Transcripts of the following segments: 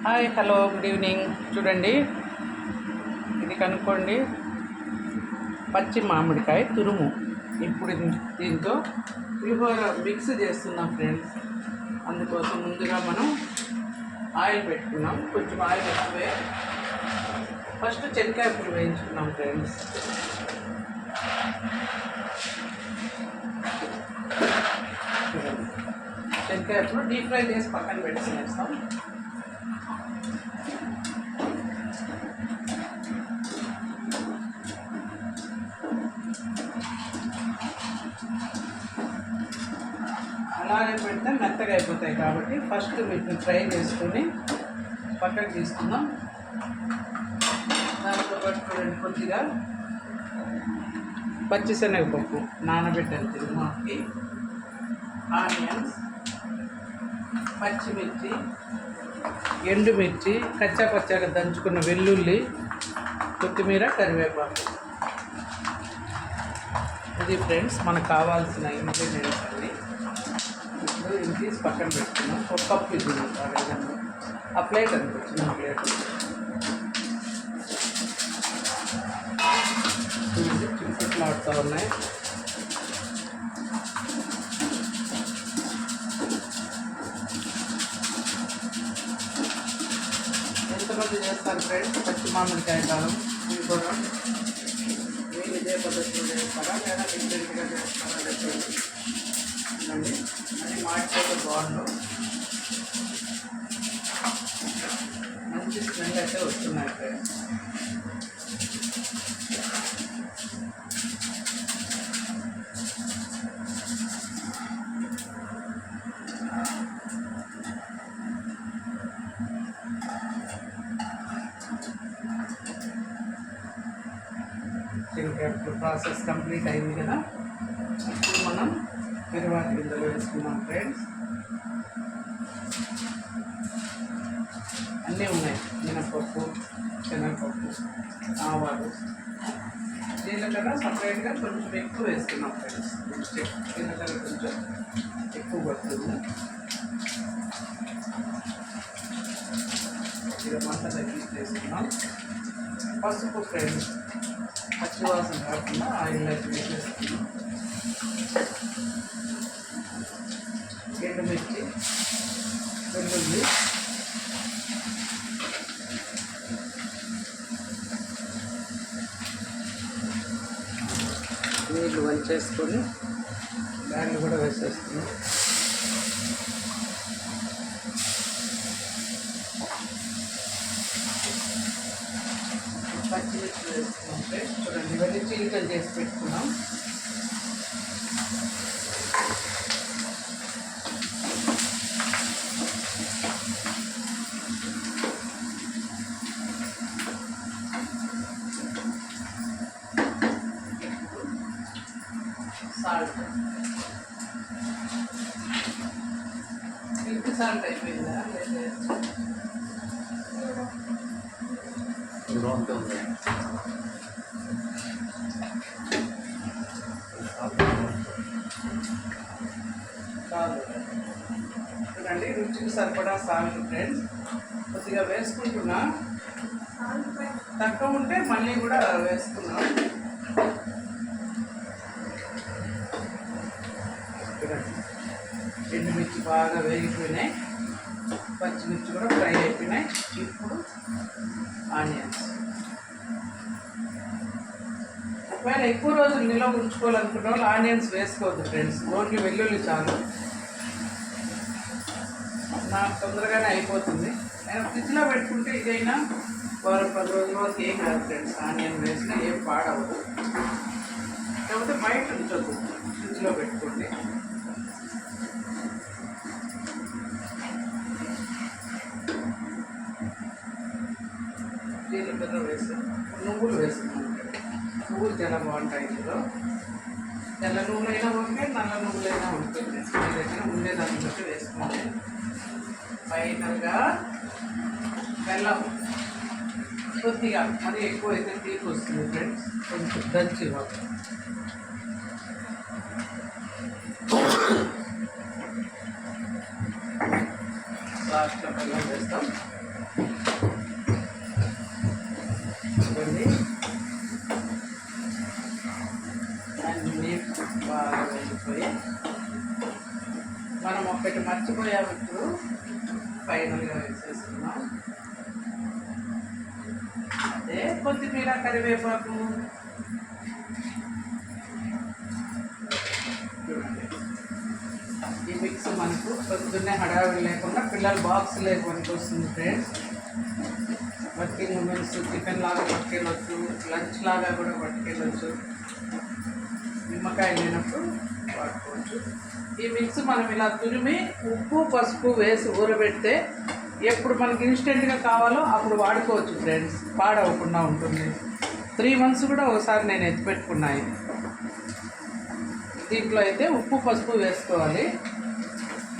Hi hello good evening. చూడండి, ఇది కనుక్కోండి, పచ్చి మామిడికాయ తురుము. ఇప్పుడు దీంతో పులిహోర మిక్స్ చేస్తున్నాం ఫ్రెండ్స్. అందుకోసం ముందుగా మనం ఆయిల్ పెట్టుకున్నాం. కొంచెం ఆయిల్ ఎక్కువే. ఫస్ట్ శనగకాయలు వేయించుకున్నాం ఫ్రెండ్స్. శనగకాయలు డీప్ ఫ్రై చేసి పక్కన పెట్టేస్తాం. అలాగే పెడితే మెత్తగా అయిపోతాయి కాబట్టి ఫస్ట్ వీటిని ఫ్రై చేసుకొని పక్కకు తీసుకుందాం. దాంతో పట్టుకోండి కొద్దిగా పచ్చిశనగపప్పు నానబెట్టాలి తిరుమాకి, ఆనియన్స్, పచ్చిమిర్చి, ఎండుమిర్చి, కచ్చా పచ్చాగా దంచుకున్న వెల్లుల్లి, కొత్తిమీర, కరివేపాకు. ఇది ఫ్రెండ్స్ మనకు కావాల్సిన ఇంగ్రీడియంట్స్ అన్ని. ఇప్పుడు ఇది తీసి పక్కన పెట్టుకున్నాం. ఒక కప్పు ఇది ఆ ప్లేట్ అనుకో, చిన్న ప్లేట్. చిక్కుట్లు ఆడుతూ ఉన్నాయి. ఎంతమంది చేస్తారు ఫ్రెండ్స్ పచ్చి మామిడికాయ కాలం? ఇది కూడా మీరు ఇదే పద్ధతిలో చేస్తారా లేదా డిఫరెంట్గా చేస్తారా? చెప్పండి. అది మాడిపోతే బాగుండు. మంచి స్మెల్ అయితే వస్తున్నాయి ఫ్రెండ్స్. ఇప్పుడు ప్రాసెస్ కంప్లీట్ అయింది కదా. ఇప్పుడు మనం తిరువాత గింజలు వేసుకున్నాం ఫ్రెండ్స్. అన్నీ ఉన్నాయి, మినపప్పు, శనగపప్పు, ఆవాలు, జీలకర్ర సపరేట్గా కొంచెం ఎక్కువ వేసుకున్నాం ఫ్రెండ్స్. జీలకర్ర కొంచెం ఎక్కువ పడుతుంది. ఇక మంట తగ్గించి వేసుకున్నాం. పసుపు ఫ్రెండ్స్, పచ్చివాసన కాకుండా ఆయిల్ వేసేసుకున్నాం. ఎండుమిర్చి, వెల్లుల్లి, నీళ్ళు వంచేసుకొని బ్యాళ్ళు కూడా వేసేస్తున్నాం. పచ్చిమిర్చి వేసుకున్నాం. చూడండి, ఇవన్నీ చీలికలు చేసి పెట్టుకున్నాం. సాల్ట్, ఇంటి సాల్ట్ అయిపోయిందా? చూడండి, రుచికి సరిపడా సాల్ట్ ఫ్రెండ్స్. కొద్దిగా వేసుకుంటున్నా, తక్కువ ఉంటే మళ్ళీ కూడా వేసుకున్నాం. ఎండుమిర్చి బాగా వేగిపోయినాయి, పచ్చిమిర్చి కూడా ఫ్రై అయిపోయినాయి. ఇప్పుడు ఆనియన్స్. ఒకవేళ ఎక్కువ రోజులు నిల్వ ఉంచుకోవాలనుకున్న వాళ్ళు ఆనియన్స్ వేసుకోవద్దు ఫ్రెండ్స్, ఓన్లీ వెల్లుల్లి చాలు. నాకు తొందరగానే అయిపోతుంది. నేను ఫ్రిడ్జ్లో పెట్టుకుంటే ఇదైనా 10 రోజుల వరకు ఏం కాదు ఫ్రెండ్స్. ఆనియన్ వేసినా ఏం పాడవదు. కాకపోతే బయట ఉంచొద్దు, ఫ్రిడ్జ్లో పెట్టుకోండి. జీలకర్ర వేసి నువ్వులు వేసుకున్నాం. నువ్వులు చాలా బాగుంటాయి ఇందులో. తెల్ల నువ్వులైనా ఓకే, నల్ల నువ్వులైనా ఉంటుంది. మీ దగ్గర ఉండేదాన్ని బట్టి వేసుకోండి. ఫైనల్గా బెల్లం కొద్దిగా, మరి ఎక్కువ అయితే తీపి వస్తుంది ఫ్రెండ్స్, కొంచెం దంచి ఇవ్వాలి. లాస్ట్లో బెల్లం వేస్తాం. చూడండి అన్నీ బాగా వెళ్ళిపోయి మనం ఒకటి మర్చిపోయాము. ఇప్పుడు ఫైనల్గా వేసేస్తున్నాం. అదే కొత్తిమీర, కరివేపాకు. చూడండి ఈ మిక్స్ మనకు పొద్దున్నే హడావిడి లేకుండా పిల్లల బాక్స్ లేకుండా వస్తుంది ఫ్రెండ్స్. వర్కింగ్ ఉమెన్స్ టిఫిన్ లాగా పట్టుకెళ్ళొచ్చు, లంచ్ లాగా కూడా పట్టుకెళ్ళొచ్చు. నిమ్మకాయ లేనప్పుడు వాడుకోవచ్చు. ఈ మిక్స్ మనం ఇలా తురిమి ఉప్పు పసుపు వేసి ఊరబెడితే ఎప్పుడు మనకి ఇన్స్టెంట్గా కావాలో అప్పుడు వాడుకోవచ్చు ఫ్రెండ్స్. పాడవకుండా ఉంటుంది. 3 months కూడా ఒకసారి నేను ఎత్తిపెట్టుకున్నాయి. దీంట్లో అయితే ఉప్పు పసుపు వేసుకోవాలి,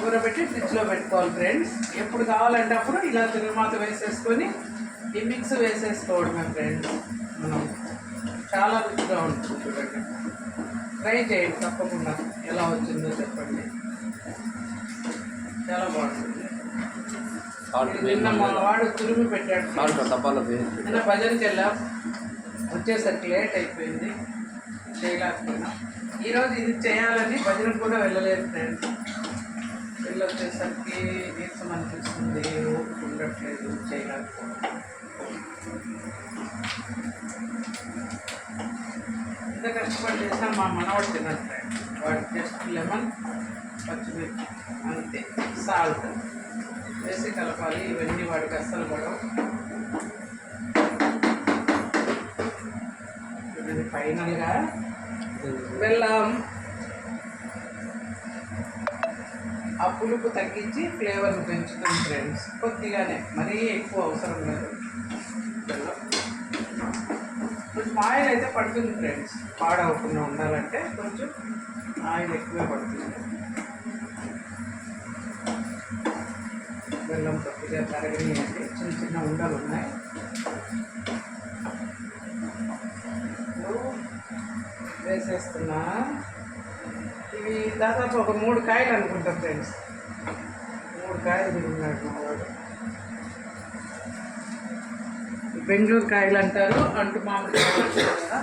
ఊరబెట్టి ఫ్రిడ్జ్లో పెట్టుకోవాలి ఫ్రెండ్స్. ఎప్పుడు కావాలంటే అప్పుడు ఇలా తిరుమాత వేసేసుకొని ఈ మిక్స్ వేసేసుకోవడమే ఫ్రెండ్స్. మనం చాలా రుచిగా ఉంటుంది. చూడండి, ట్రై చేయండి తప్పకుండా. ఎలా వచ్చిందో చెప్పండి. చాలా బాగుంటుంది. నిన్న మా వాడు తురిమి పెట్టాడు. నిన్న భజనకి వెళ్ళాం, వచ్చేసరికి లేట్ అయిపోయింది, చేయలేకపోయినా. ఈరోజు ఇది చేయాలని భజనకు కూడా వెళ్ళలేదు ఫ్రెండ్స్. వెళ్ళొచ్చేసరికి నీరసం అనిపిస్తుంది, ఓపిక ఉండట్లేదు, చేయలేకపోవడం. ఇంత కష్టపడి చేసినా మా మనవాడు తినదు ఫ్రెండ్స్. వాడు జస్ట్ లెమన్, పచ్చిమిర్చి అంతే, సాల్ట్ వేసి కలపాలి. ఇవన్నీ వాడికి అస్సలు పడవు. ఇది ఫైనల్గా బెల్లం. ఆ పులుపు తగ్గించి ఫ్లేవర్ని పెంచుతుంది ఫ్రెండ్స్. కొద్దిగానే, మరీ ఎక్కువ అవసరం లేదు బెల్లం. కొంచెం ఆయిల్ అయితే పడుతుంది ఫ్రెండ్స్. పాడవకుండా ఉండాలంటే కొంచెం ఆయిల్ ఎక్కువే పడుతుంది. బెల్లం కొద్దిగా కరగనియండి. చిన్న చిన్న ఉండలు ఉన్నాయి. వేసేస్తున్నా. ఇవి దాదాపు ఒక 3 కాయలు అనుకుంటా ఫ్రెండ్స్. 3 కాయలు తిన్నాడు మా వాడు. బెంగళూరు కాయలు అంటారు, అంటు మామిడికాయలు అంటారు కదా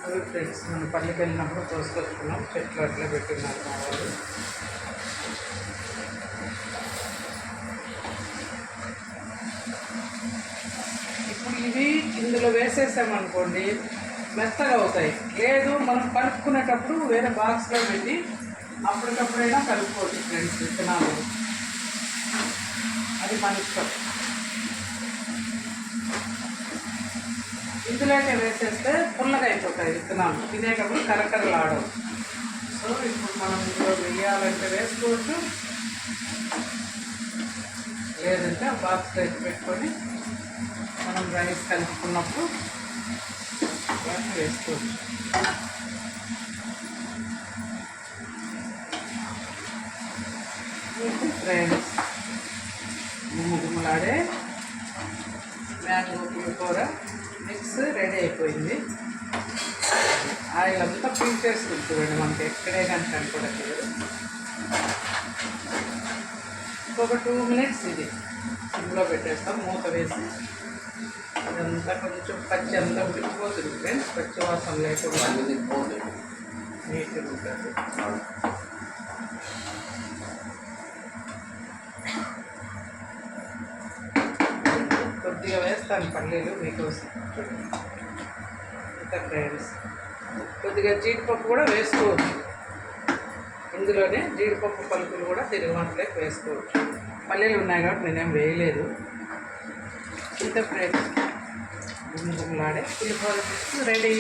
అవి ఫ్రెండ్స్. మనం పల్లెకి వెళ్ళినప్పుడు కోసుకొచ్చుకున్నాం. చెట్లు అట్లా పెట్టున్నారు మా వాడు. ఇప్పుడు ఇవి ఇందులో వేసేసామనుకోండి మెత్తగా అవుతాయి. లేదు మనం కలుపుకునేటప్పుడు వేరే బాక్స్లో పెట్టి అప్పటికప్పుడైనా కలుపుకోవచ్చు ఫ్రెండ్స్. విత్తనాలు అది మన ఇష్టం. ఇందులోనే వేసేస్తే పుల్లగా అయిపోతాయి విత్తనాలు, తినేటప్పుడు కరకరలాడవు. సో ఇప్పుడు మనం ఇందులో వేయాలంటే వేసుకోవచ్చు, లేదంటే ఆ బాక్స్లో ఎత్తి పెట్టుకొని మనం రైస్ కలుపుకున్నప్పుడు వేసుకోవచ్చు. ఫ్రెండ్స్, గుమ్మగుమ్మలాడే మ్యాంగో పులిహోర మిక్స్ రెడీ అయిపోయింది. ఆయిల్ అంతా పీల్చేస్తుంది చూడండి, మనకి ఎక్కడే కానీ కనపడట్లేదు. ఇంకొక 2 minutes ఇది సిమ్లో పెట్టేస్తాం, మూత వేసి. అదంతా కొంచెం పచ్చి అంతా ఉడికిపోతుంది ఫ్రెండ్స్. పచ్చి వాసన లేకుండా నీట్గా ఉంటుంది. కొద్దిగా వేస్తాను పల్లీలు మీకోసం. ఇంకా ఫ్రెండ్స్ కొద్దిగా జీడిపప్పు కూడా వేసుకోవచ్చు. ఇందులోనే జీడిపప్పు పలుకులు కూడా తిరుగుమాతలోకి వేసుకోవచ్చు. పల్లీలు ఉన్నాయి కాబట్టి నేనేం వేయలేదు. ఇంత ఫ్రెండ్స్, గుమ్మగుమ్మలాడే పులిహోర రెడీ.